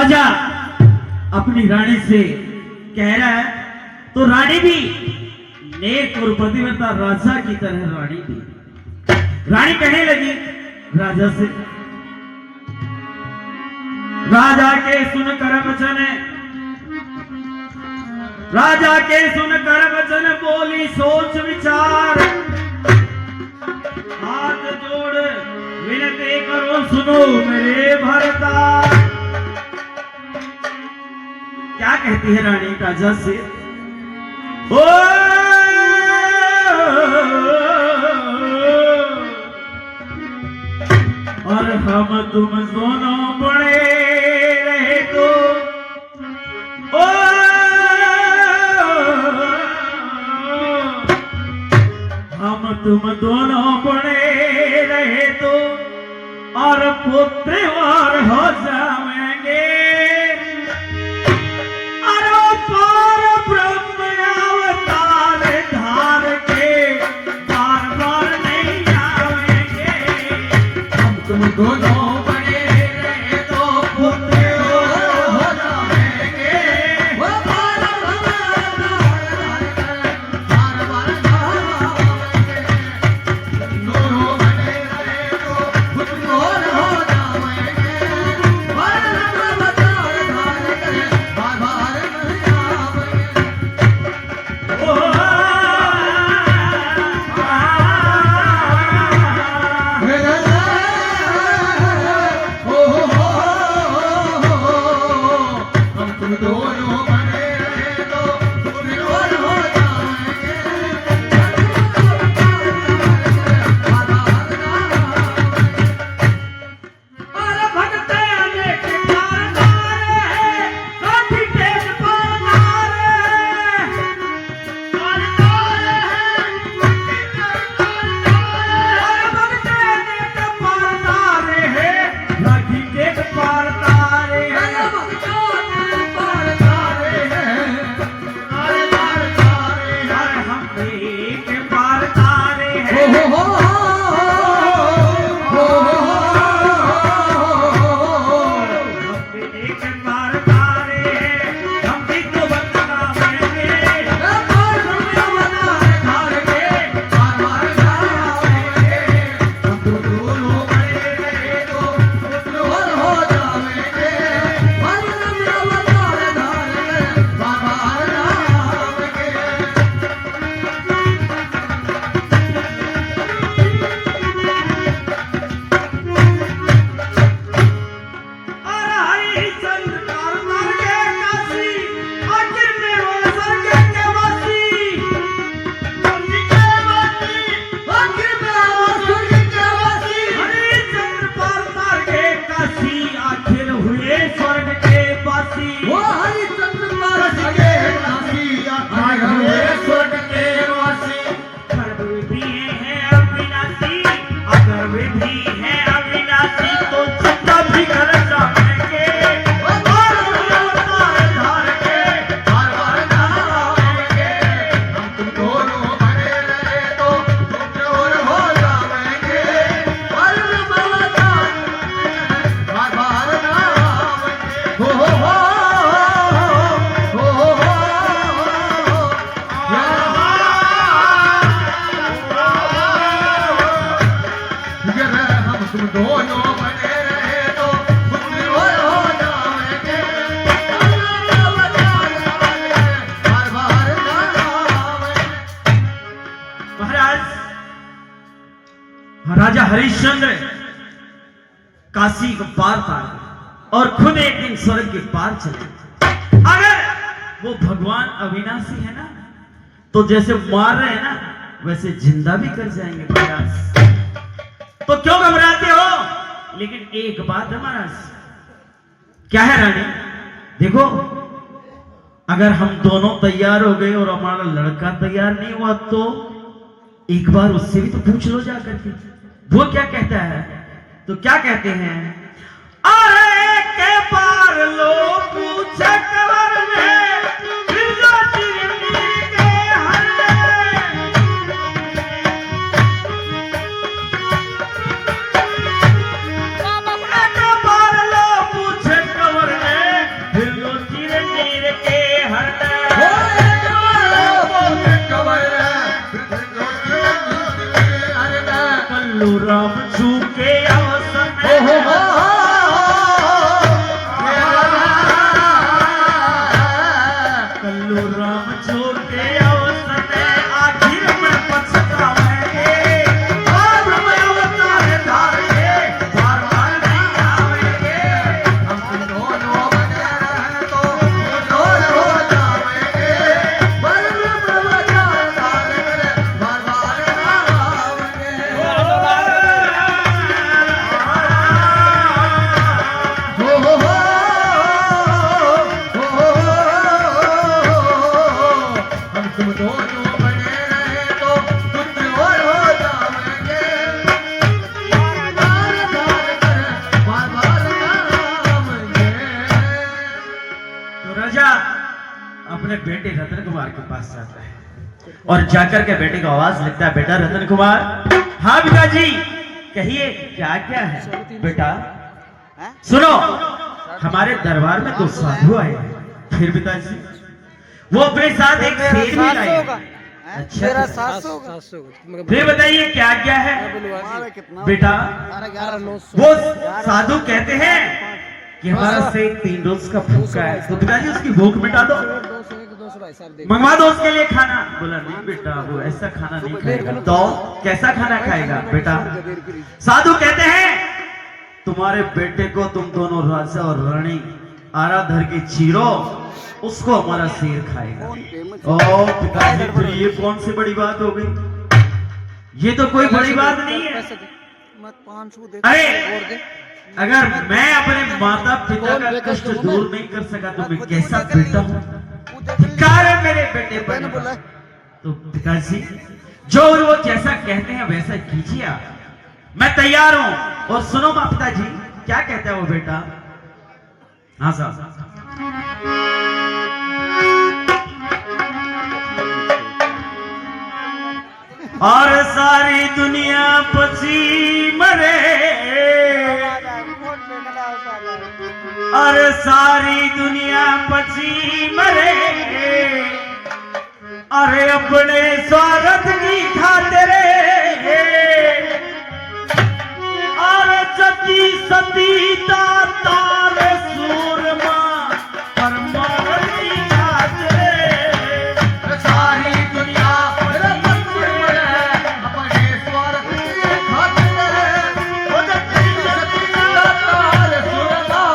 राजा अपनी रानी से कह रहा है, तो रानी भी नेक और पतिव्रता राजा की तरह रानी थी। रानी कहने लगी राजा से, राजा के सुनकर वचन, राजा के सुनकर वचन बोली सोच विचार, हाथ जोड़ विनती करो सुनो मेरे भरतार। क्या कहती है रानी राजा से, ओ और हम तुम दोनों बड़े रहे तो, ओ हम तुम दोनों बड़े रहे तो और पुत्र और हो जाएंगे, और पार ब्रह्म अवतार धार के बार बार नहीं आएंगे। हम तुम दोनों बड़े रहे तो पुत्र हो जाएंगे, वो पार ब्रह्म बार बार दोनों बड़े रहे तो पुत्र हो जाएंगे, बार बार राजा हरिश्चंद्र काशी को पार पार और खुद एक दिन स्वर्ग के पार चले। अगर वो भगवान अविनाशी है ना, तो जैसे मार रहे हैं ना वैसे जिंदा भी कर जाएंगे महाराज। तो क्यों घबराते हो? लेकिन एक बात है महाराज, क्या है रानी, देखो अगर हम दोनों तैयार हो गए और हमारा लड़का तैयार नहीं हुआ तो एक बार उससे भी तो पूछ लो जाकर के वो क्या कहता है। तो क्या कहते हैं, अरे के पार लो पूछे कवर में के पार लो पूछे कवर में कल्लू राम झूके अवसर कल्लू राम झूके अवसर आखिर में पछतावेंगे बाद में अवतार धारेंगे बार बार नहीं आवेंगे हम दोनों बने तो दोनों हो जाएंगे बाद में अवतार धारेंगे बार बार ना आवेंगे हम तुम दोनों बने रहे तो कुछ और हो जाएंगे बार बार कर बार बार ना आवेंगे। तो राजा अपने बेटे रतन कुमार के पास जाता है और जाकर के बेटे को आवाज लगता है, बेटा रतन कुमार। हाँ पिताजी कहिए क्या क्या है बेटा। सुनो हमारे दरबार में दो साधु आए हैं। फिर पिताजी वो अपने साथ एक शेर भी लाए हैं। अच्छा फिर बताइए क्या क्या है बेटा। वो साधु कहते हैं कि हमारा शेर 3 रोज का भूखा है, तो पिताजी उसकी भूख मिटा दो, मंगवा दो उसके लिए खाना। बोला नहीं बेटा वो ऐसा खाना नहीं खाएगा। तो कैसा खाना खाएगा बेटा। साधु कहते हैं तुम्हारे बेटे को तुम दोनों राजा और रानी आराधर के चीरो, उसको हमारा शेर खाएगा। ओ पिताजी फिर ये कौन सी बड़ी बात हो गई। ये तो कोई बड़ी बात नहीं है। अरे अगर मैं अपने माता पिता का कष्ट दूर नहीं कर सका तो मैं कैसा बेटा हूँ। धिक्कार है मेरे बेटे पर। तो पिताजी जो वो जैसा कहते हैं वैसा कीजिए आप, मैं तैयार हूं। और सुनो माँ पिताजी क्या कहता है वो बेटा। हाँ साहब और सारी दुनिया पसी मरे और सारी दुनिया पसी मरे अरे अपने स्वार्थ की खातिर और सती सती तार सूरमा पर मरण की खातिर सारी दुनिया अपने स्वार्थ की खातिर वो सती सती तार सूरमा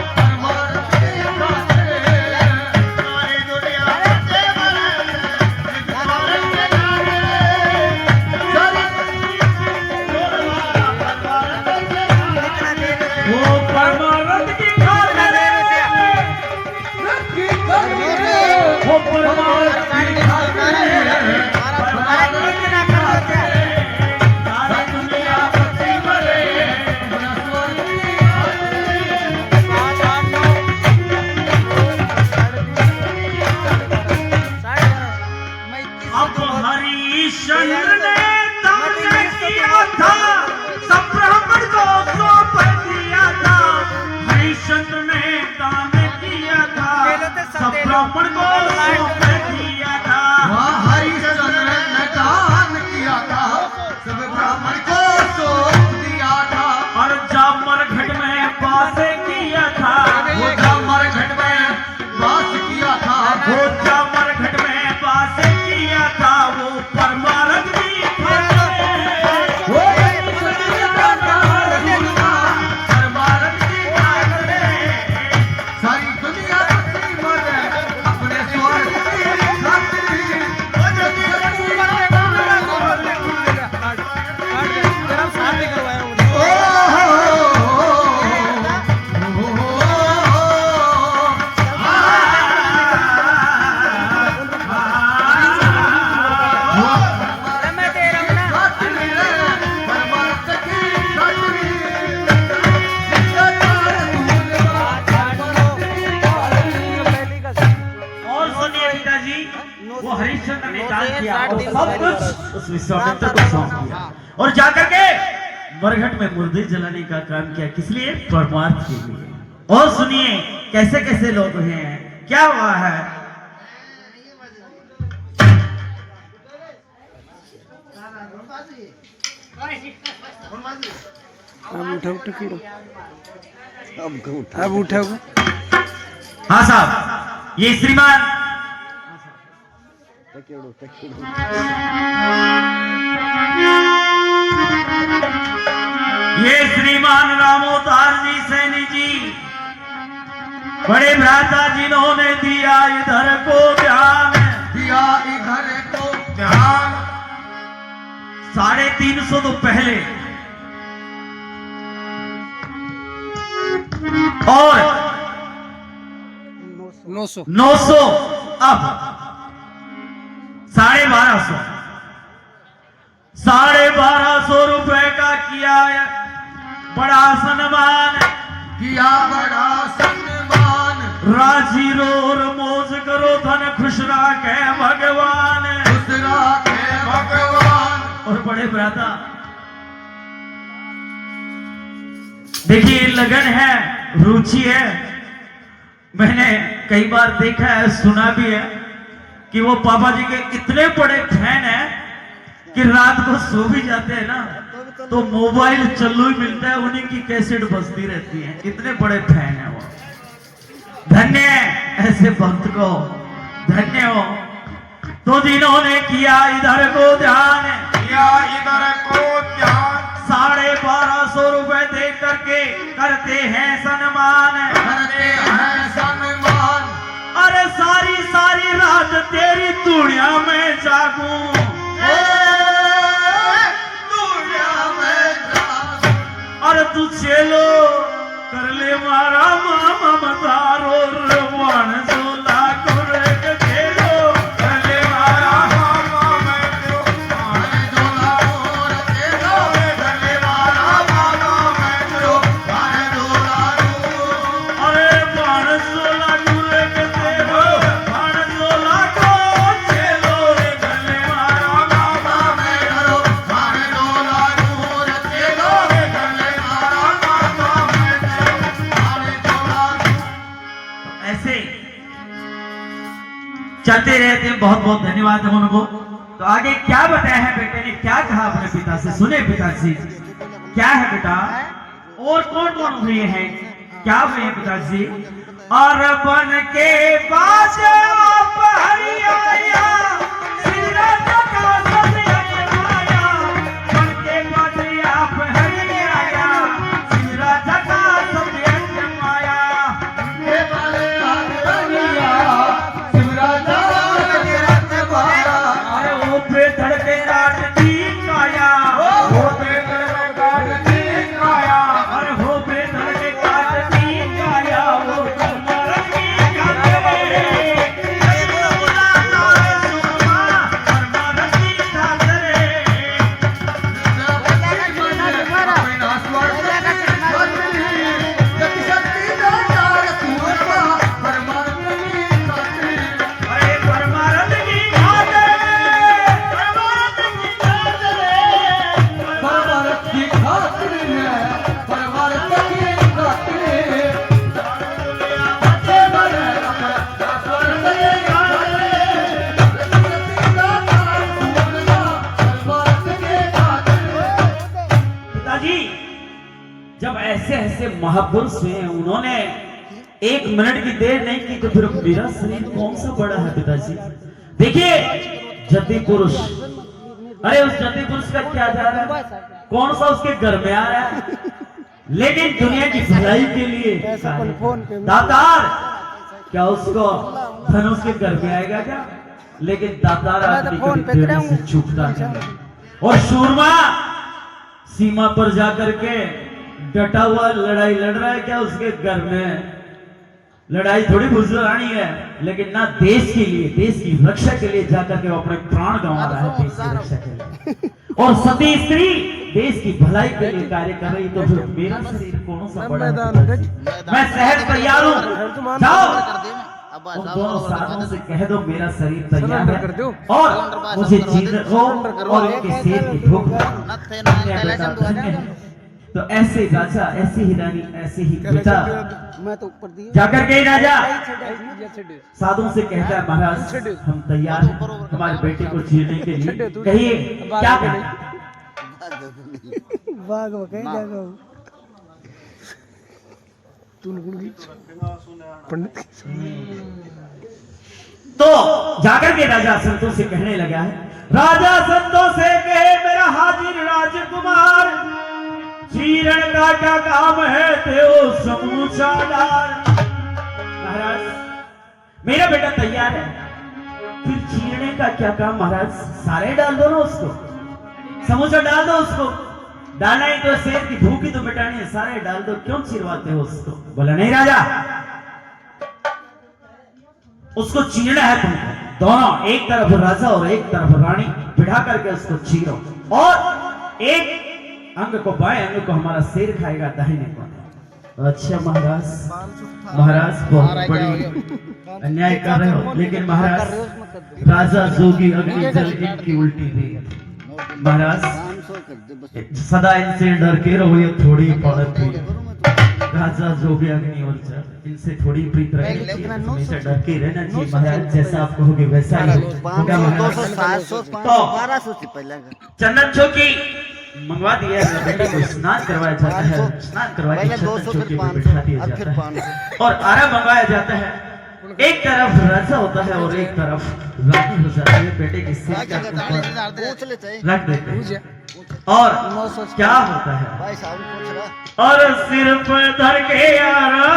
पर मरण की खातिर सारी दुनिया वो परमानंद की खातिर वो परमानंद की खातिर सारी दुनिया बसी मरे अब हरिश्चंद्र ने दान किया था सब ब्राह्मण को सौंप दिया था। हरिश्चंद्र ने दान किया था सब ब्राह्मण को सौंप दिया था। हरिश्चंद्र ने दान किया था सब ब्राह्मण को सौंप दिया था। और जामर घट में वास किया था वो जामर घट में वास किया था वो जामर घट में वास किया था वो परमानंद की खातिर वो परमानंद की खातिर सारी दुनिया बसी मरे अपने स्वार्थ की खातिर वो हरिश्चंद्र ने दान किया और सब कुछ उस विश्वामित्र को सौंप दिया और जाकर के मरघट में मुर्दे जलाने का काम किया। किस लिए? परमार्थ के लिए। और सुनिए कैसे कैसे लोग हैं, क्या हुआ है। अब उठाओ। हाँ साहब, ये श्रीमान रामोतार जी सैनी जी, बड़े भ्राता जिन्होंने दिया इधर को ध्यान, 350 तो पहले और 900 अब 1250 रुपए का किया है बड़ा सम्मान, राजी रो और मौज करो, धन खुश राखे भगवान। और बड़े भ्राता देखिए, लगन है, रुचि है। मैंने कई बार देखा है, सुना भी है कि वो पापा जी के इतने बड़े फैन हैं कि रात को सो भी जाते हैं ना तो मोबाइल चालू ही मिलता है, उन्हीं की कैसेट बजती रहती है। इतने बड़े फैन है वो। धन्य ऐसे भक्त को, धन्य हो तो जिन्होंने किया इधर को ध्यान, 1250 रुपए दे करके करते हैं सम्मान। अरे सारी सारी रात तेरी दुनिया में जागूं, अरे तू चलो कर ले मारा मामा मतारो रवान सोला करे के चलो कर ले मारा मामा मैं सोला और चलो कर ले मारा मामा मैं अरे बाण सोला करे के चलो बाण सोला को चलो कर ले मारा मामा मैं बाण सोला और चलो कर ले ऐसे चलते रहते हैं। बहुत बहुत धन्यवाद है उनको। तो आगे क्या बताया है बेटे ने, क्या कहा अपने पिता से, सुने पिताजी क्या है बेटा। और कौन कौन हुए हैं, क्या हुए हैं पिताजी। और बन के पास आप हरियाया ऐसे महापुरुष हैं, उन्होंने 1 मिनट की देर नहीं की तो फिर मेरा शरीर कौन सा बड़ा है पिताजी। देखिए जति पुरुष, अरे उस जति पुरुष का क्या जा रहा है, कौन सा उसके घर में आ रहा है, लेकिन दुनिया की भलाई के लिए दातार, क्या उसको धनुष के घर में आएगा क्या, लेकिन दातार आदमी से चूकता नहीं। और सूरमा सीमा पर जाकर के डटा हुआ लड़ाई लड़ रहा है क्या, उसके घर में लड़ाई थोड़ी बुजुर्गानी है, लेकिन ना देश के लिए, देश की रक्षा के लिए जाकर के वो अपने प्राण गंवा रहा है देश की रक्षा के लिए। और सती स्त्री देश की भलाई के लिए कार्य कर रही, तो फिर मेरा शरीर कौन सा बड़ा है। मैं सहज तैयार हूँ, जाओ उन दोनों साधुओं से कह दो मेरा शरीर तैयार है और मुझे जीने को और इनके शेर की भूख। तो ऐसे राजा, ऐसे ही रानी, ऐसे ही बेटा जाकर के राजा साधुओं से कहता है महाराज हम तैयार हैं हमारे बेटे को जीने के लिए, कहिए क्या कहें। बाग वके जागो तून गुड़ी पंडित तो जाकर के राजा संतों से कहने लगा है, राजा संतों से कहे मेरा हाजिर राजकुमार, चीरण का क्या काम है तेओ समूचा डाल। महाराज मेरा बेटा तैयार है, फिर चीरने का क्या काम महाराज, सारे डाल दो ना उसको, समूचा डाल दो उसको, डालना ही तो शेर की भूखी तो मिटानी है, सारे डाल दो, क्यों चिरवाते हो उसको। बोला नहीं राजा, उसको चीरना है तुमको, दोनों एक तरफ राजा और एक तरफ रानी बिठा करके उसको चीरो, और एक अंग को बाएं अंग को हमारा शेर खाएगा, दाहिने को। अच्छा महाराज, महाराज बहुत बड़ी अन्याय कर रहे हो, लेकिन महाराज राजा जोगी अग्नि जल इनकी उल्टी दी। महाराज सदा इनसे डर के रहो, ये थोड़ी पड़त हुई राजा जोगी अग्नि और जल, इनसे थोड़ी प्रीत रहेगी, हमेशा डर के रहना चाहिए। महाराज जैसा आप कहोगे वैसा ही होगा। चंदन चौकी मंगवा दिया है, बेटे को स्नान करवाया जाता है, स्नान करवा के चंदन चौकी पर बिठा दिया जाता है और आरा मंगवाया जाता है। एक तरफ राजा होता है और एक तरफ रानी हो जाती है, बेटे के सिर के ऊपर रख देते हैं और क्या होता है, और सिर पर धर के आरा,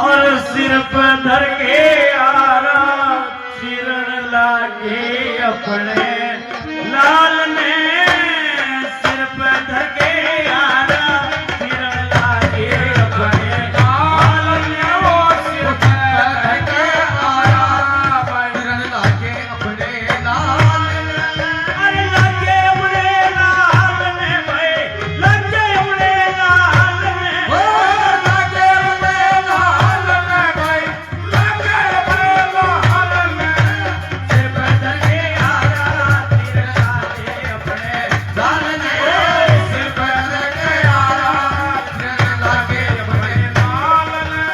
और सिर पर धर के आरा, चिरण लागे अपने लाल ने, सिर पर धर के आरा, चिरण लागे अपने लाल ने, वो सिर पर धर के आरा, चिरण लागे अपने लाल ने, अरे लागे अपने लाल ने भाई, लागे अपने लाल ने, लागे अपने लाल ने भाई, लागे अपने लाल ने, सिर पर धर के आरा, चिरण लागे अपने लाल ने, सिर पर धर के आरा, चिरण लागे अपने लाल ने,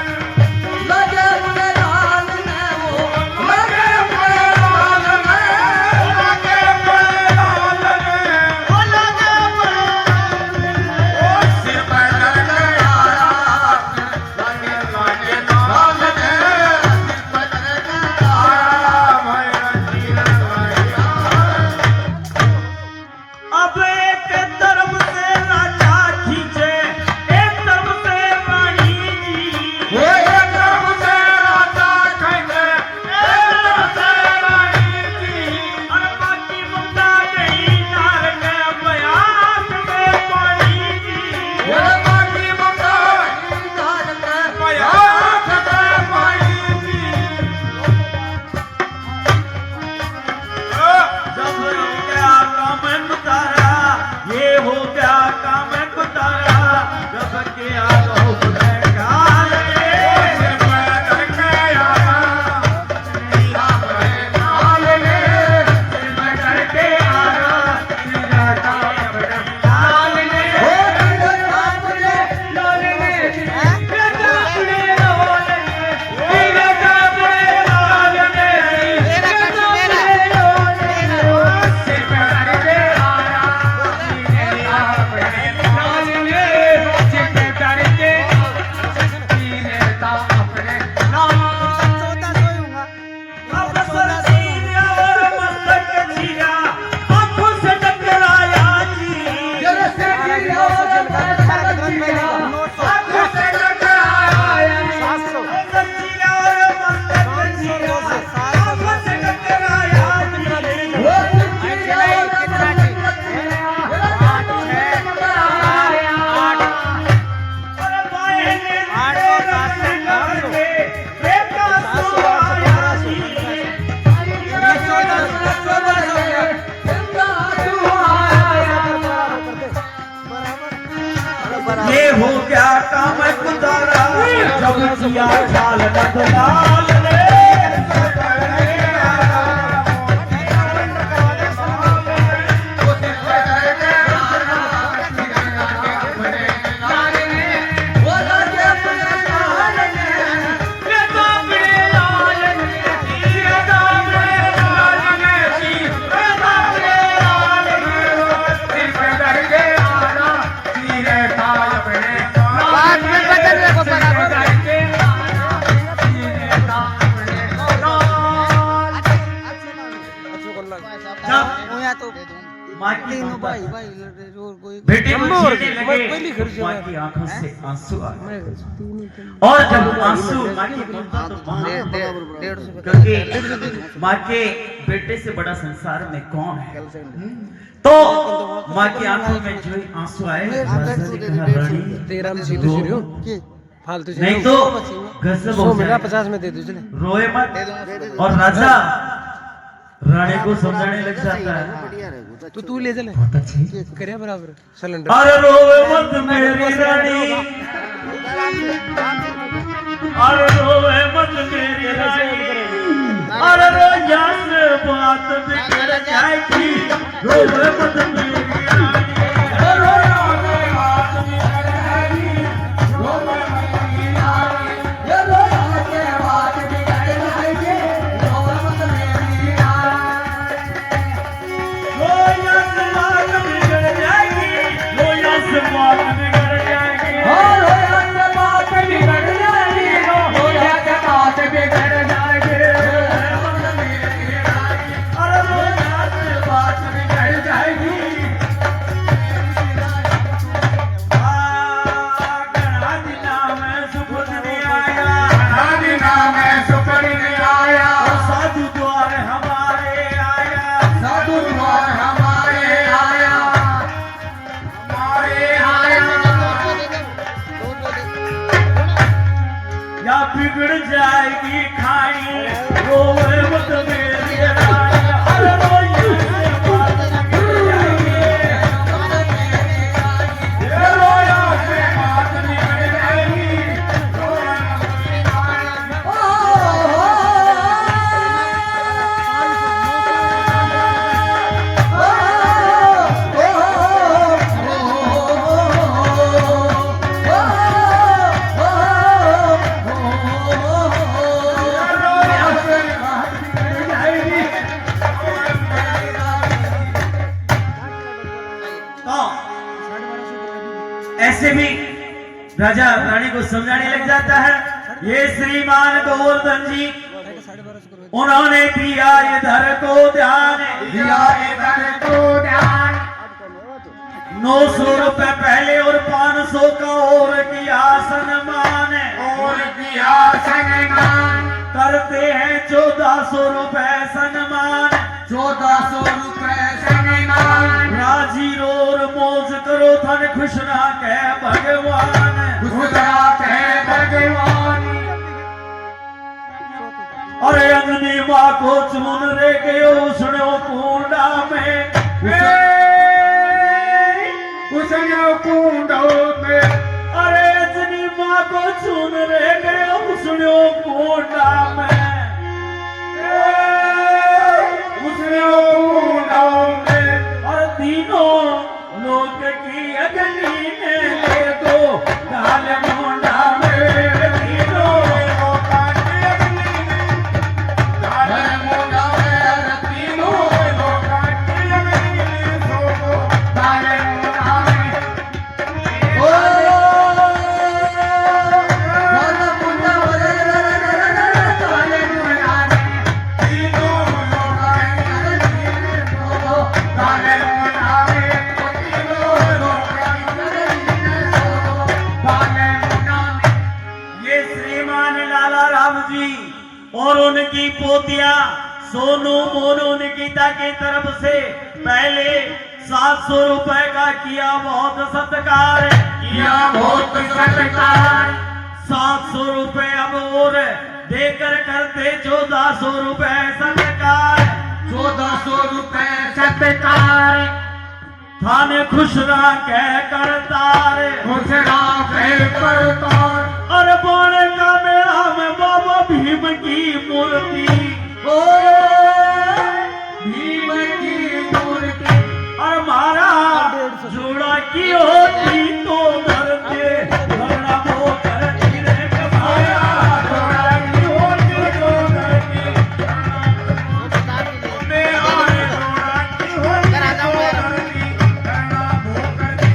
लागे अपने लाल ने, वो लागे अपने लाल ने, लागे अपने लाल ने, वो लागे अपने लाल ने, वो सिर पर धर के आरा, लागे लागे लाल ने, सिर पर धर के आरा, मेरा चिरण लागे। अब एक तरफ से राजा खींचे, एक तरफ से रानी जी, एक तरफ से राजा खींचे, एक तरफ से रानी जी, और बाकी मुद्दा गई नार के बयान में पानी जी, बाकी मुद्दा गई नार के बयान में पानी जी। जब हो गया काम कुतारा, ये हो गया काम कुतारा, जब के आलो काल ने, सिर पर धर के आरा, लाल ने, सिर पर धर के आरा, लाल ने, लाल ने, लाल ने, बेटा अपने लाल ने, बेटा अपने लाल ने, बेटा अपने लाल ने, सिर पर धर के आरा, अपने लाल ने, सिर पर धर के अपने लाल। अब सरसीने और मस्तक चीरा, आंखों से टकराया जी, आंखों से टकराया, सरसीने और मस्तक चीरा, आंखों से टकराया और बाएं ने करके बेटा सुहाया जी, ये हो गया काम कुतारा, जब किया चाल नंदलाल ने, लाल या तो माँ की तीनों मोहब्बत। भाई भाई लड़े और कोई बेटे को और छीनने पहली लगे, खर्च माँ की आंखों से आंसू आ गए। मैं और जब आंसू माँ की मोहब्बत तो वहाँ, 150 क्योंकि माँ के बेटे से बड़ा संसार में कौन है। तो माँ की आंखों में जो ही आंसू आए, राजा ने कहा, रानी तेरा में सीधे सीधे हो के फालतू से नहीं तो गजब हो मिला जाएगा। 50 में दे दो चले रोए मत। और राजा रानी को समझाने लग जाता है। तो तू ले चले बहुत अच्छी। करे बराबर सिलेंडर अरे रोए मत मेरी रानी, अरे रोए मत मेरी रानी, अरे रोया से बात बिगड़ जाएगी। रोए मत मेरी रानी, अरे रोया से बात बिगड़ जाएगी। रोए मत मेरी रानी, ये रोया से बात बिगड़ जाएगी। रोए मत मेरी रानी, रोया से बात बिगड़ जाएगी। रोया से बात बिगड़ जाएगी। रोया से बात बिगड़ जाएगी। रोया से बात बिगड़ जाएगी। रोए मत मेरी रानी, अरे रोया से बात बिगड़ जाएगी। गणा दिना में सुख नहीं आया, गणा दिना में सुख नहीं आया। साधु द्वार हमारे आया, साधु द्वार हमारे आया, हमारे आया। या बिगड़ जाएगी खाई, रोए मत मेरी रानी, अरे रोया से बात बिगड़ जाएगी। ये रोया से बात बिगड़ जाएगी। रोया मत मेरी रानी, रोया से बात बिगड़ जाएगी। तो ऐसे भी राजा रानी को समझाने लग जाता है। ये श्रीमान गोवर्धन जी, उन्होंने दिया इधर को ध्यान, दिया इधर को ध्यान। 900 रुपए पहले और 500 का और किया सम्मान, और किया सम्मान। करते हैं 1400 रुपए सम्मान, 1400 रुपए सम्मान। राजी रो और मौज करो, धन खुश ना कह भगवान, खुश ना कह भगवान। अरे अंजनी माँ को चुन रे गयो सुनो कुंडा में, उसने कुंडो में। अरे अंजनी माँ को चुन रे गयो सुनो कुंडा में, उसने कुंडो में। और तीनों लोग की अग्नि ने ले दो डाल मुंडा में, तीनों लोगों की अग्नि ने डाल मुंडा में, तीनों लोगों की अग्नि ने दो डाल मुंडा में। ये श्रीमान लाला राम जी और उनकी पोतिया सोनू मोनू निकिता की तरफ से पहले 700 रुपए का किया बहुत सत्कार, किया बहुत सत्कार। 700 रुपए अब और देकर करते 1400 रुपए सत्कार, 1400 रुपए सत्कार। थाने खुश ना कह करतार, खुश ना कह करतार। और बोले का मेला में बाबा भीम की मूर्ति, ओ भीम की मूर्ति। और मारा जोड़ा की होती तो धरते धरना वो करती रे कमाया, जोड़ा की होती तो धरती में आए, जोड़ा की होती तो धरती धरना वो करती,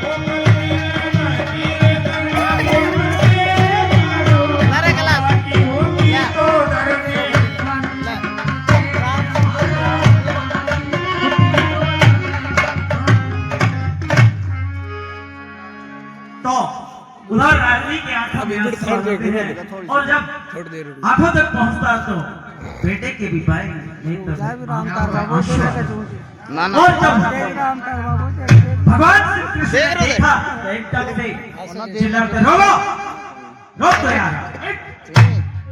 वो करती रे धरना वो करती, अरे कला की होती तो धरती। अभी में मिनट आंसू थोड़ी आते देर हैं। और जब थोड़ी देर आंखों तक पहुंचता तो बेटे के भी पाए नेत्र जय में राम तार बाबू आंसू जय आते हैं। जय ना ना और जब राम तार बाबू जय भगवान श्री कृष्ण ने देखा तो एकदम से चिल्लाते रोको रोक दो यार।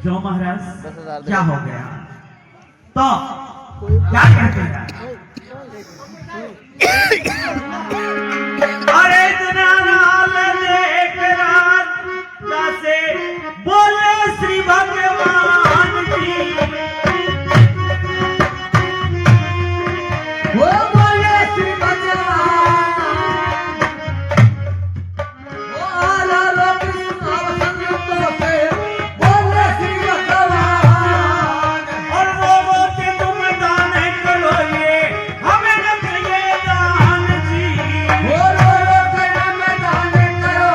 क्यों महाराज क्या हो गया? तो क्या कहते हैं? अरे इतना नाल देख रात से बोले श्री भगवान जी, वो बोले श्री भगवान, वो आला लोक संतों से बोले श्री भगवान। और वो के तुम दान करो ये हमें न चाहिए दान जी, वो के तुम दान करो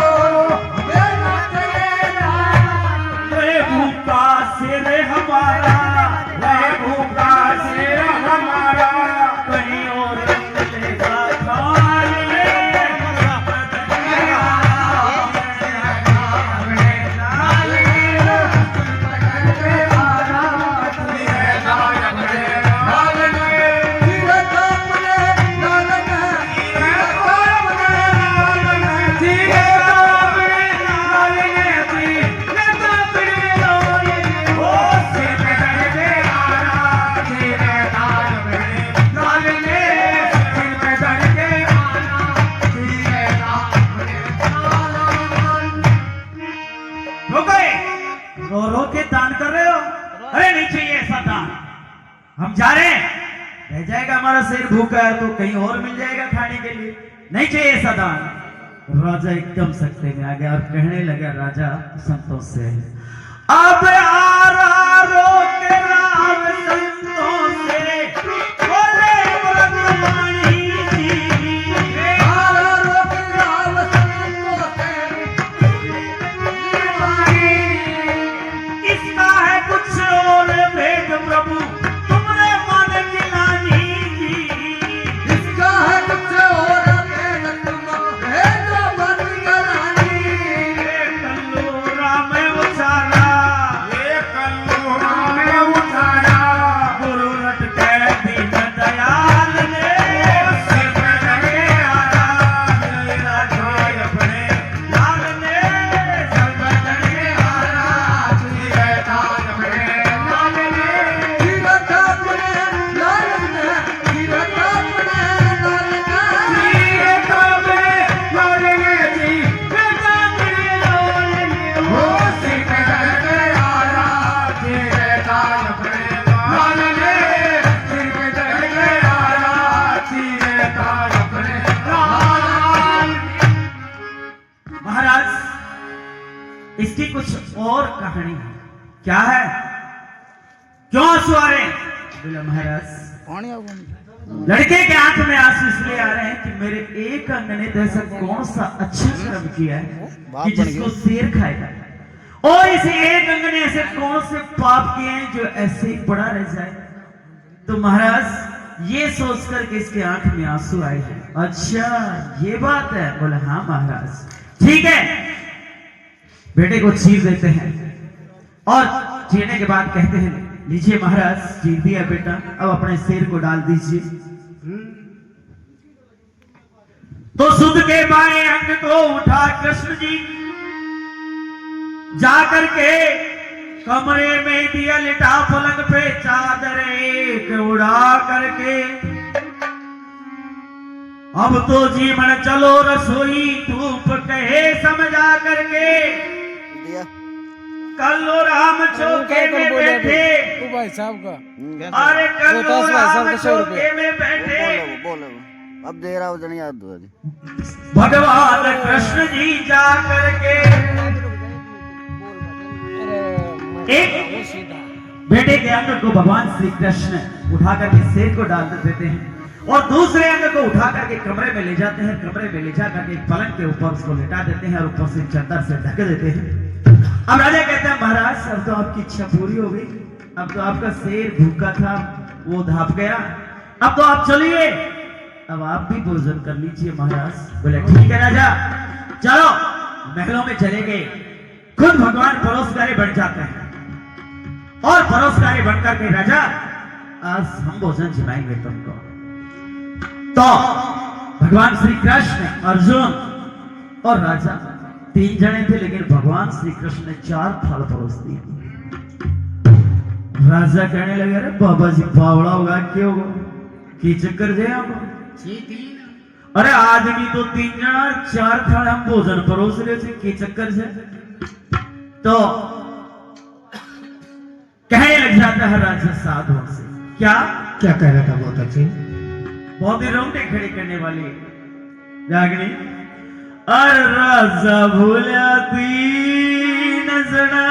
हमें न चाहिए दान। वह भूखा सिर हमारा, वह भूखा सिर हमारा, कहीं और लेगा खान ले रो रो के दान कर रहे हो? अरे नहीं चाहिए ऐसा दान, हम जा रहे हैं, रह जाएगा हमारा शेर भूखा है तो कहीं और मिल जाएगा खाने के लिए, नहीं चाहिए ऐसा दान। राजा एकदम सकते में आ गया और कहने लगा राजा संतों से, अब आ रो के राम संतों से बोले ब्रह्मणी जी, इसका है कुछ और भेद प्रभु तुमने मन की लानी जी, इसका है कुछ और भेद तुमने मन की लानी। कल्लूरा में उछाला, ये कल्लूरा में उछाला, गुरु रट के दीन दयाल ने सिर पे लगे आया, मेरा जोय अपने लाल ने सर पे लगे आया, तेरे ताज अपने लाल ने, तेरे ताज अपने लाल ने, तेरे ताज अपने लाल ने, तेरे ताज अपने लाल ने जी, तेरे ताज अपने लाल ने, हो सिर पे लगे आया, तेरे ताज अपने लाल ने, सिर पे लगे आया, तेरे ताज अपने लाल। महाराज इसकी कुछ और कहानी है, क्या है? क्यों आंसू आ रहे हैं? बोला महाराज पानी आओ लड़के के आंख में आंसू इसलिए आ रहे हैं कि मेरे एक अंग ने तो ऐसा कौन सा अच्छा कर्म किया है कि जिसको शेर खाएगा, और इस एक अंग ने ऐसे कौन से पाप किए हैं जो ऐसे ही पड़ा रह जाए। तो महाराज ये सोच करके इसके आंख में आंसू आए हैं। अच्छा ये बात है? बोला हाँ महाराज। ठीक है, बेटे को चीर देते हैं और चीरने के बाद कहते हैं लीजिए महाराज चीर दिया बेटा, अब अपने शेर को डाल दीजिए। तो सुध के बाएं अंग को उठा कृष्ण जी जा करके कमरे में दिया लिटा, पलंग पे चादर एक उड़ा करके, अब तो जीवन चलो रसोई धूप कहे समझा करके, दिया कल्लो राम चौके में बैठे, ओ भाई साहब का अरे कल्लो रोहतास भाई साहब राम का 100 रुपए। चौके में बैठे, बोलो अब दे रहा हूँ जनी याद दो जी भगवान कृष्ण जी जा करके एक बेटे के अंग को भगवान श्री कृष्ण उठा करके शेर को डाल देते हैं और दूसरे अंग को उठा करके कमरे में ले जाते हैं। कमरे में ले जा करके एक पलंग के ऊपर उसको लेटा देते हैं और ऊपर से चादर से ढक देते हैं। अब राजा कहते हैं महाराज अब तो आपकी इच्छा पूरी हो गई, अब तो आपका शेर भूखा था वो धाप गया, अब तो आप चलिए, अब आप भी भोजन कर लीजिए महाराज। बोले ठीक है राजा, चलो। महलों में चले गए, खुद भगवान परोसगारी बन जाते हैं और परोसगारी बनकर के राजा आज हम भोजन जिलाएंगे तुमको। तो भगवान श्री कृष्ण, अर्जुन और राजा 3 जने थे, लेकिन भगवान श्री कृष्ण ने 4 थाल परोस दिए। राजा कहने लगे, अरे बाबा जी बावड़ा होगा क्यों की चक्कर जे हम, अरे आदमी तो 3 जना 4 थाल हम भोजन परोस रहे थे, की चक्कर से। तो कहने लग जाता है राजा साधुओं से, क्या क्या कह रहा था बहुत अच्छे। बहुत ही रोंगटे खड़े करने वाली रागनी, अरे राजा भूला 3 जना,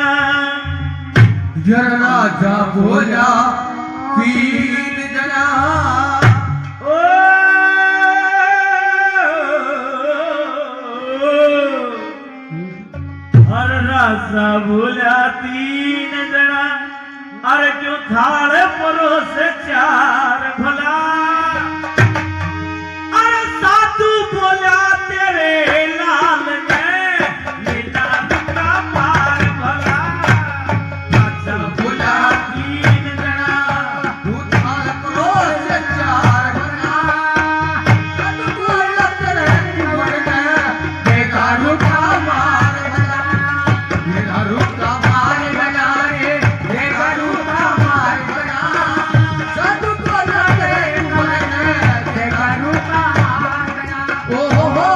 राजा बोला 3 जना, ओ अरे राजा भूला 3 जना, अरे क्यों थाल परोस 4 भला, अरे साधु बोला तेरे लाल ने लीला का पार भला, राजा बोला 3 जना, थाल परोस 4 जना, साधु बोला तेरे लाल ने देखा रुका मार भला, देखा रुका मार भला रे, देखा रुका मार भला, साधु बोला तेरे लाल ने देखा रुका मार भला। ओ हो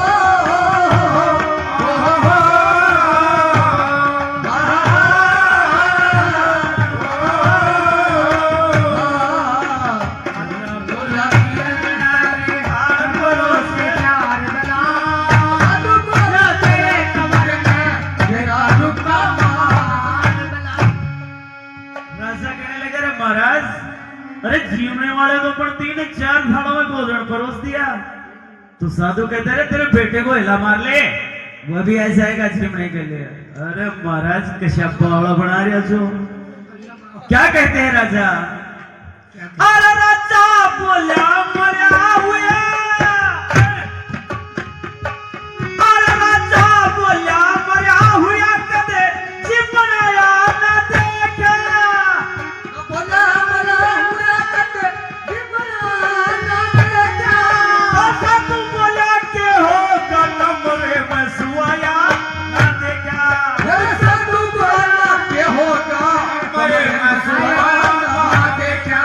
राजा कहने लगे, अरे महाराज, अरे जीवने वाले तो पर 3-4 थालों में भोजन परोस दिया। तो साधु कहते, अरे तेरे बेटे को हिला मार ले, वो भी ऐसा आएगा जीवने के लिए। अरे महाराज कशा बावड़ा बना रहा जो, क्या कहते हैं राजा, अरे राजा बोला मरा हुआ, अरे राजा बोला मरा हुआ, कदे जीवनाया ना देखा, बोला बोला हुआ कते जीवना देखा, साधु बोला के होगा कमरे में सुआया ना देखा, साधु बोला के होगा कमरे में सुहाना देखा,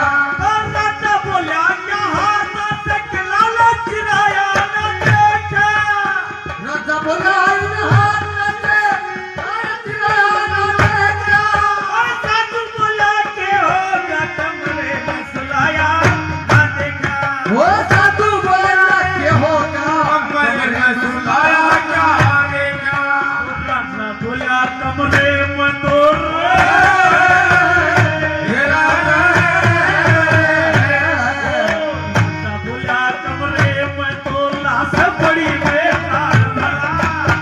राजा बोला यहाँ से खिलाना चिराया ना देखा, राजा बोला इन हाथ से चिराना देखा, और साधु बोला के होगा कमरे में सुलाया ना देखा, वो साधु बोला के होगा कमरे में सुहाना देखा, राजा बोला कमरे में तो बोला कमरे में तो लाश पड़ी बेकार भला,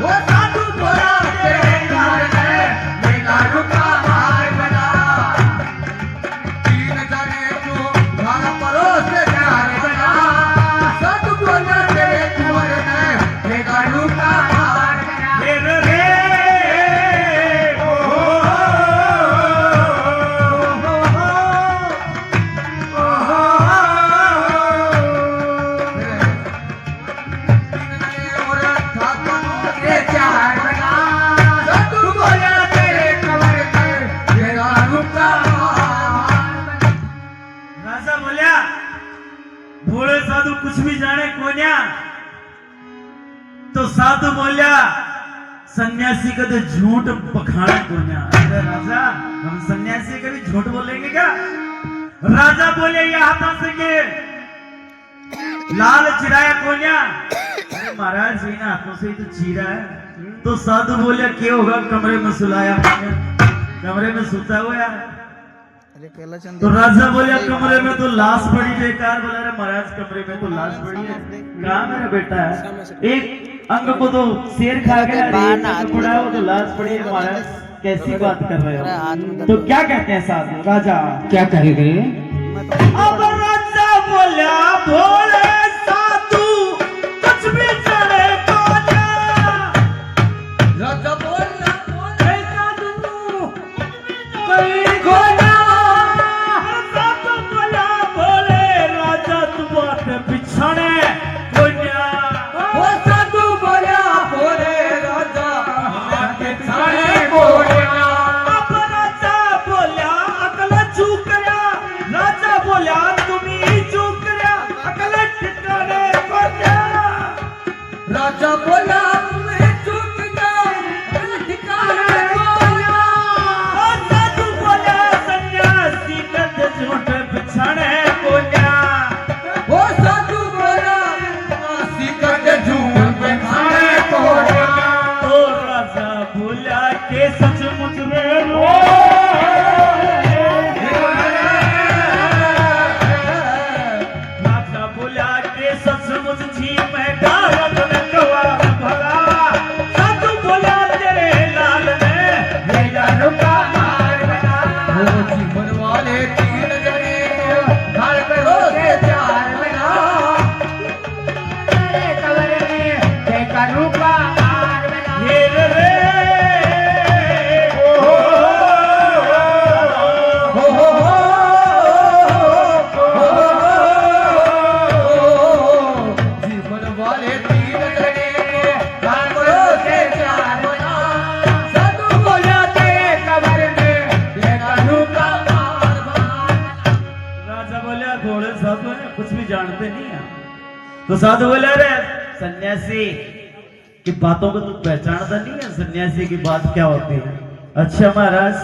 वो साधु बोला तेरे घर में मेरा रुका मार बना, 3 जने जो घर परोस 4 बना, साधु बोला तेरे घर में मेरा रुका मार बना, रे रे ओ राजा बोलिया, भोले साधु कुछ भी जाने कोन्या। तो साधु बोलिया, सन्यासी का तो झूठ पखाना कोन्या। अरे राजा, हम सन्यासी कभी झूठ बोलेंगे क्या? राजा बोले, ये हाथों से के लाल चिराया कोन्या। अरे महाराज, इन हाथों से ही तो चीरा है। तो साधु बोलिया, क्या होगा कमरे में सुलाया, कमरे में सुता हुआ है। अरे केला चंद तो राजा बोलिया, कमरे में तो लाश पड़ी बेकार। बोला, अरे महाराज, कमरे में तो लाश पड़ी है। कहा मेरा बेटा है, एक अंग को तो शेर खा गया, एक अंग पड़ा है, वो तो लाश पड़ी है। महाराज कैसी बात कर रहे हो? तो क्या कहते हैं साधु? राजा क्या कहेंगे? अब राजा बोला, भोले साधु कुछ भी चले तो राजा बोला राजा बोला मैं चूक जाऊं ठिकाने बोला और साधु बोला सन्यासी कद झूठ बिछाने बोला वो साधु बोला सिकंद झूठ पे खाने बोला तो राजा बोला के सचमुच में रो राजा बोला के सचमुच जी मैं गारद न गवार भला साधु बोला तेरे लाल ने भेजा रुका मार बना वो जीवन वाले तीन जने घर करो के चार बना तेरे कवर में देखा रुका मार बना ये रे हो जीवन वाले तीन जने घर करो के चार बना साधु बोला तेरे कवर में देखा रुका मार बना राजा बोला घोड़े साधु है कुछ भी जानते नहीं है तो साधु बोला रे सन्यासी की बातों को तू पहचानता नहीं है सन्यासी की बात क्या होती है अच्छा महाराज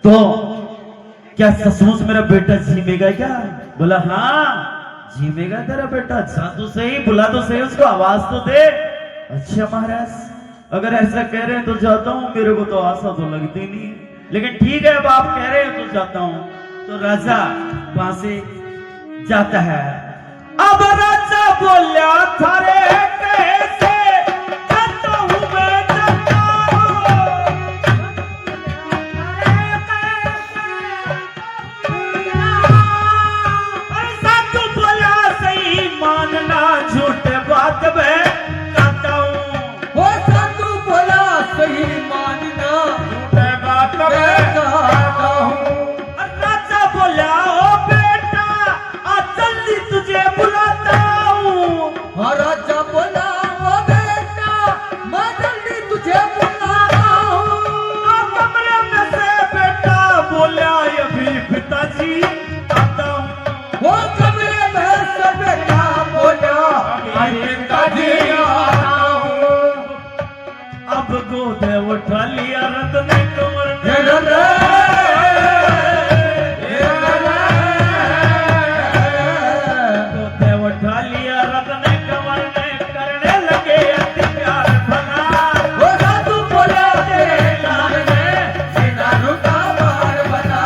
तो क्या सचमुच मेरा बेटा झीमेगा क्या बोला हाँ झीमेगा तेरा बेटा साधु से ही बुला तो सही उसको आवाज तो दे अच्छा महाराज अगर ऐसा कह रहे हैं तो जाता हूँ मेरे को तो आशा तो लगती नहीं है लेकिन ठीक है अब आप कह रहे हैं तो जाता हूँ तो राजा वहां से जाता है अब राजा बोला थारे कैसे जाता हूँ मैं जाता अरे साधु बोला सही मानना झूठ बात में कहता हूँ वो साधु बोला सही मानना झूठ बात में कहता हूँ राजा बोला ओ बेटा आज जल्दी तुझे बुलाता हूँ राजा बोला ओ बेटा मैं जल्दी तुझे बुलाता हूँ कमरे में से बेटा बोला अभी पिताजी आता हूँ वो कमरे में से बेटा बोला अभी पिताजी आता हूँ अब गोद उठा लिया रत्न कमर हे ने रे गोद उठा लिया रत्न कमर ने करने लगे अति प्यार भला वो साधु बोला तेरे लाल में सीधा रुका मार बना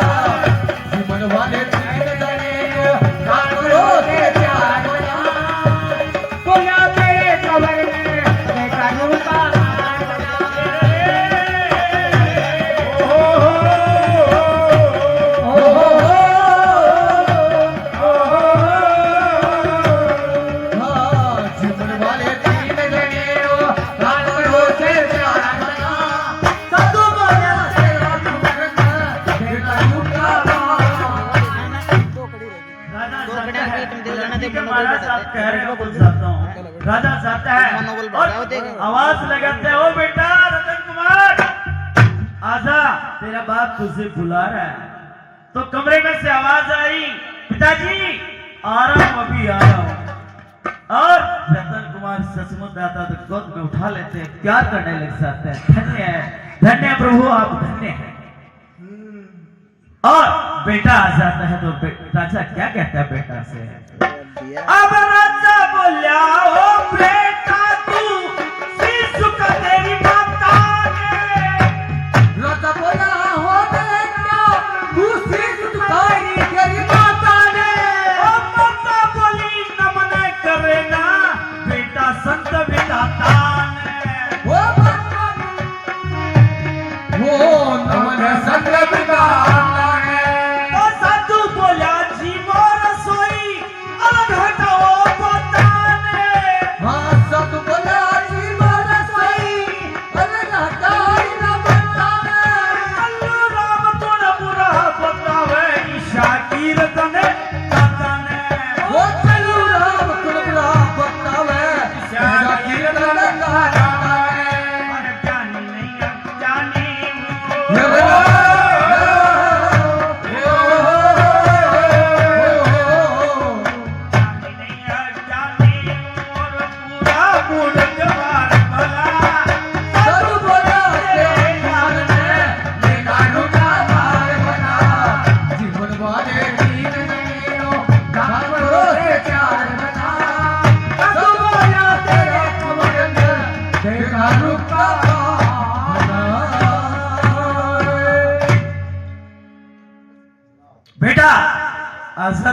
जीवन वाले तीन जने काकरो के चार बना बोला तेरे कबर में देखा रुका मार बना जीवन वाले तीन जने काकरो के चार बना साधु बोला तेरा कबर में देखा रुका मार राजा चाहता है। ठीक है, महाराज आप कह रहे हो बोल सकता हूँ राजा चाहता है और आवाज लगाते हो बेटा रतन कुमार आजा तेरा बाप तुझे बुला रहा है तो कमरे में से आवाज आई पिताजी आ रहा हूँ अभी आ रहा हूँ और रतन कुमार सचमुच आता तो गोद में उठा लेते हैं प्यार करने लग जाते हैं धन्य है प्रभु आप धन्य हैं और बेटा आ जाता है तो राजा क्या कहता है बेटा से अब राजा बोला ओ बेटा तू शीश झुका तेरी माता ने राजा बोला हो बेटा तू शीश झुकाई तेरी माता ने ओ माता बोली नमन करेगा बेटा संत विधाता ने वो माता वो नमन संत विधाता ने ओ साधु बोला जी मोर सोई अलग हटाओ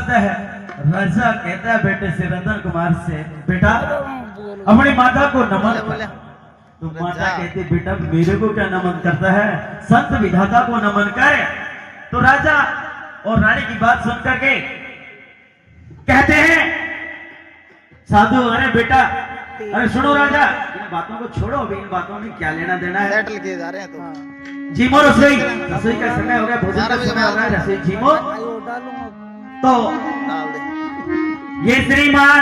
आता है। राजा कहता है बेटे से रतन कुमार से, बेटा अपनी माता को नमन कर। तो माता कहती बेटा मेरे को क्या नमन करता है, संत विधाता को नमन करे। तो राजा और रानी की बात सुन करके कहते हैं साधु, अरे बेटा, अरे सुनो राजा, इन बातों को छोड़ो, अभी इन बातों में क्या लेना देना है। सेटल किए जा रहे हैं तो जीमो रसोई, रसोई का समय हो गया, भोजन का समय हो गया, रसोई जीमो। तो डाल दे। ये श्रीमान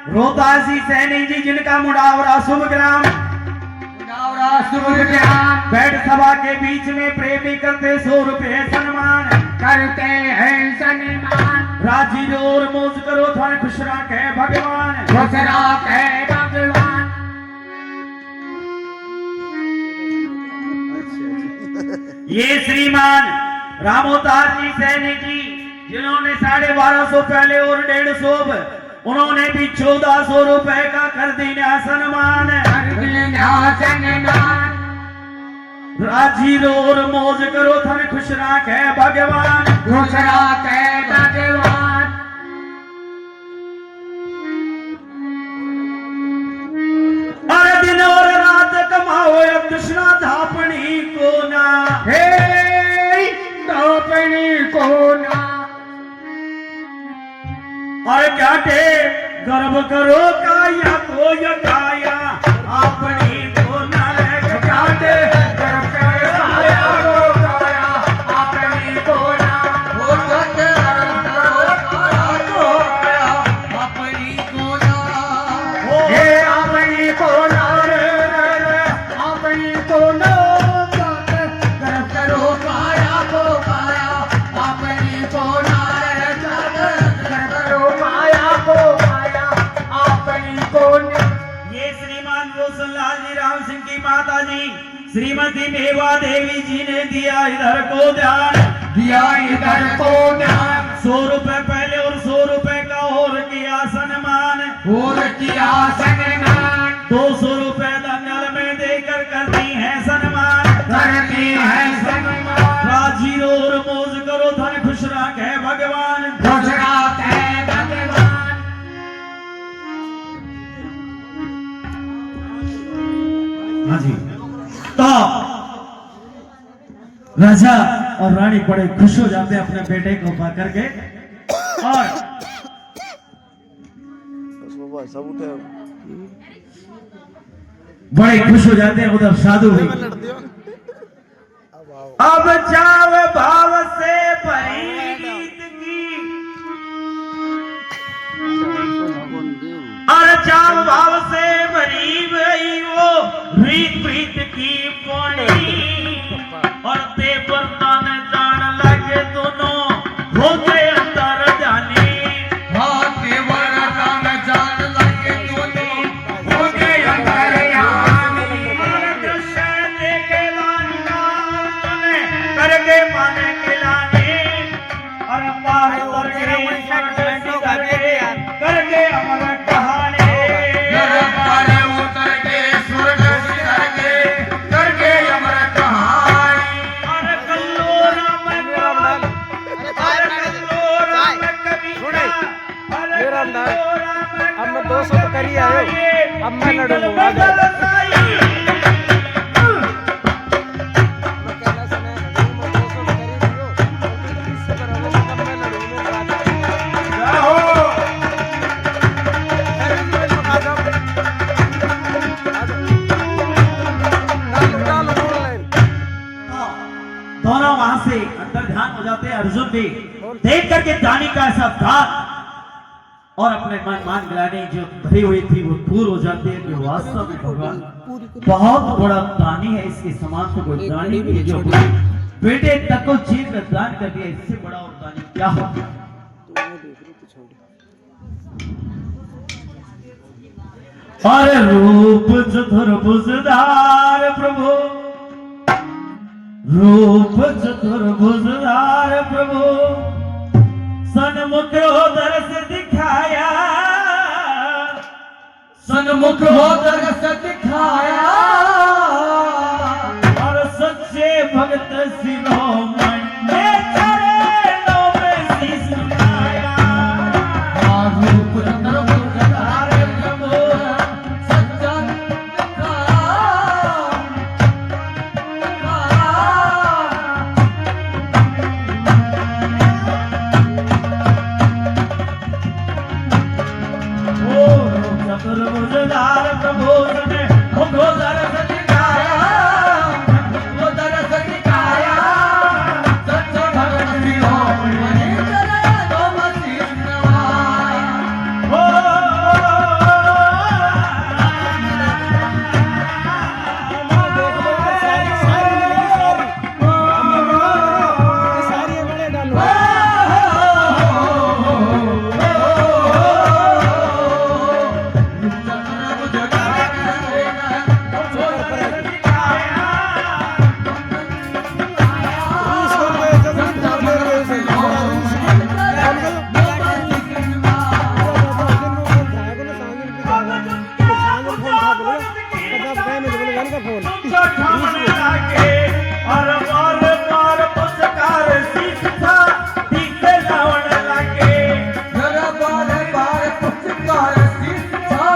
रोहतासी सैनी जी जिनका मुड़ावरा शुभ ग्राम, मुड़ावरा शुभ ग्राम, बैठ सभा के बीच में प्रेमी करते 100 रुपए सम्मान, करते हैं सम्मान, राजी और मौज करो थाने खुश रखे भगवान, खुश रखे भगवान। ये श्रीमान रामोतार जी सैनी जी जिन्होंने 1250 पहले और 150, उन्होंने भी 1400 रुपए का कर दिया सम्मान, राजी और मौज करो थाने खुश रखे भगवान, खुश रखे भगवान। और दिन और रात कमाओ अब कृष्णा धापनी को ना, हे धापनी को ना, और क्या के गर्व करो काया को यकाया अपनी को ना रे काटे, गर्व करो काया को काया अपनी को ना, हो सके गर्व करो काया को काया अपनी को ना, हे अपनी को ना रे अपनी को ना, गर्व करो काया को काया अपनी को ना रे, गर्व करो काया को काया अपनी को ना। ये श्रीमान रोशनलाल जी राम सिंह की माता जी श्रीमती मेवा देवी जी ने दिया इधर को ध्यान, दिया इधर को ध्यान, 100 रुपए पहले और 100 रुपए का और किया सम्मान, और किया सम्मान, 200 रुपए दंगल में देकर करती है सम्मान, करती है सम्मान, राजी और मौज करो धन खुश रखे भगवान, खुश रखे भगवान। हाँ जी। तो राजा और रानी बड़े खुश हो जाते हैं अपने बेटे को पा करके, और सब उठे बड़े खुश हो जाते हैं। उधर साधु भी अब चाव भाव से भरी रीत की, और चाव भाव से भरी गई वो रीत प्रीत की पानी, और ते बर्तन जान लगे दोनों हो गए अंदर जाने, हाथे वरदान जान लगे दोनों हो गए अंदर यानी, दृश्य देखे लाना तूने करके मन खिलाने, और पार करके अमर कहानी, उतर के स्वर्ग सिधर के करके अमर कहानी, और कल्लोरा में कवल, और कल्लोरा में कविता, और कल्लोरा में अब मैं 200 तो कर ही आयो, अब मैं लड़ूंगा। दोनों वहां से अंतर ध्यान हो जाते हैं। अर्जुन भी देख करके दानी का ऐसा दाग और अपने मन मान गिलाने जो भरी हुई थी वो दूर हो जाती है कि वास्तव में भगवान बहुत बड़ा दानी है, इसके समान तो कोई दानी नहीं, जो बेटे तक को चीर कर दान कर दिया, इससे बड़ा और दानी क्या होगा। और रूप चतुर्भुजधार प्रभु, रूप चतुर्भुजधार प्रभु, सन्मुख दर्श दिखाया, सन्मुख हो दर्श दिखाया, और सच्चे भक्त शिरोमणि ने चरणों में शीश नवाया। चतुर्भुजधार प्रभु ने मुखो दरस दिखाया, वो दरस दिखाया, सच्चा भगत शिरोमणि चले तुम शीश नवाया। ओ सारी बड़े डालो और बार बार पुचकार शीश था दिखे लावण लागे। जरा बार बार पुचकार शीश था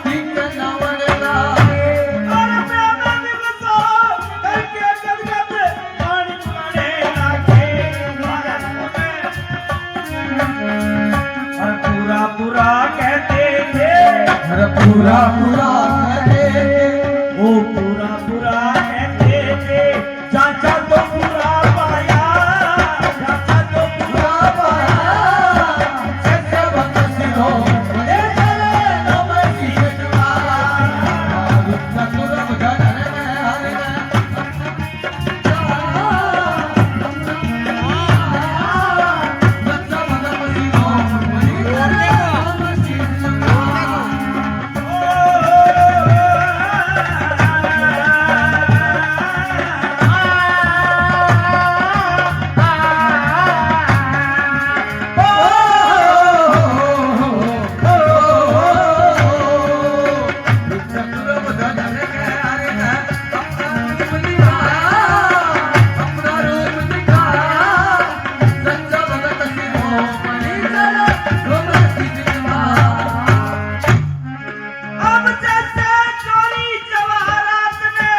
ठीक नवन लागे। और प्रेम दिवसो करके जगत पानी पाने लागे। और पूरा पूरा कहते थे, अरे पूरा पूरा कहते वो पूरा पूरा कहते थे, चाचा तो पूरा पाया, चाचा तो पूरा पाया। सच्चा भक्त शिरोमणि चले तुम शीश नवाया। चतुर्भुजधर में हरि सच्चा भक्त शिरोमणि चले तुम शीश नवाया। अब जैसे चोरी जवाहरात ने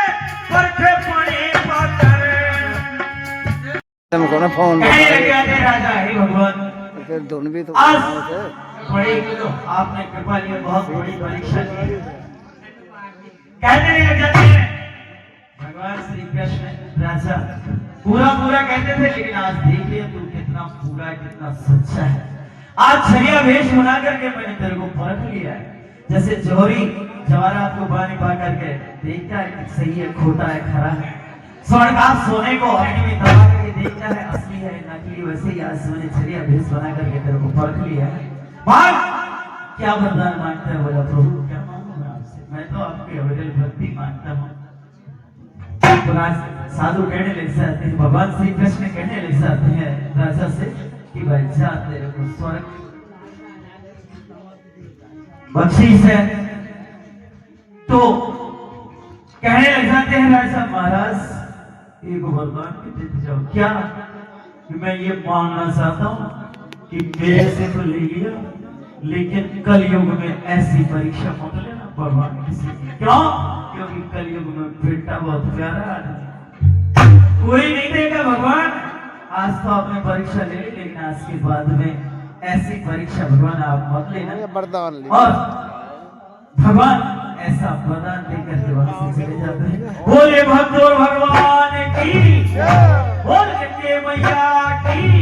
परखे पड़े पाकर। तुमको ना फोन कहने लगे अरे राजा हे भगवान, फिर धुन भी तो आज बड़ी आपने कृपा की बहुत बड़ी परीक्षा ली। कहने लग जाते हैं भगवान श्री कृष्ण राजा पूरा पूरा कहते थे, लेकिन आज देखिए तू कितना पूरा कितना सच्चा है। आज छरिया वेश बना करके मैंने तेरे को परख लिया है। जैसे जोहरी जवाहरात को पानी पा करके देखता है कि सही है खोटा है खरा है, स्वर्ण का सोने को हड्डी में दबा करके देखता है असली है नकली, वैसे ही आज मैंने छरिया भेष बना करके तेरे को परख लिया है। भाग क्या वरदान मांगता है? बोला प्रभु क्या मांगू मैं आपसे, मैं तो आपकी अविरल भक्ति मांगता हूँ। तो साधु कहने लग जाते हैं, भगवान श्री कृष्ण कहने लग जाते हैं राजा से कि भाई जा तेरे को स्वर्ग बख्शीश है। तो कहने लग जाते हैं राजा महाराज एक वरदान देते जाओ। क्या? कि मैं ये मांगना चाहता हूँ कि मेरे से तो ले लिया, लेकिन कलयुग में ऐसी परीक्षा मत लेना भगवान किसी की। क्यों? क्योंकि कलयुग में बेटा बहुत प्यारा आदमी कोई नहीं देगा भगवान। आज तो आपने परीक्षा ले ली, लेकिन आज के बाद में ऐसी परीक्षा भगवान आप मत लेना। वरदान ले और भगवान ऐसा वरदान देकर के वहां से चले जाते हैं। बोले भक्त और भगवान की, बोल के मैया की।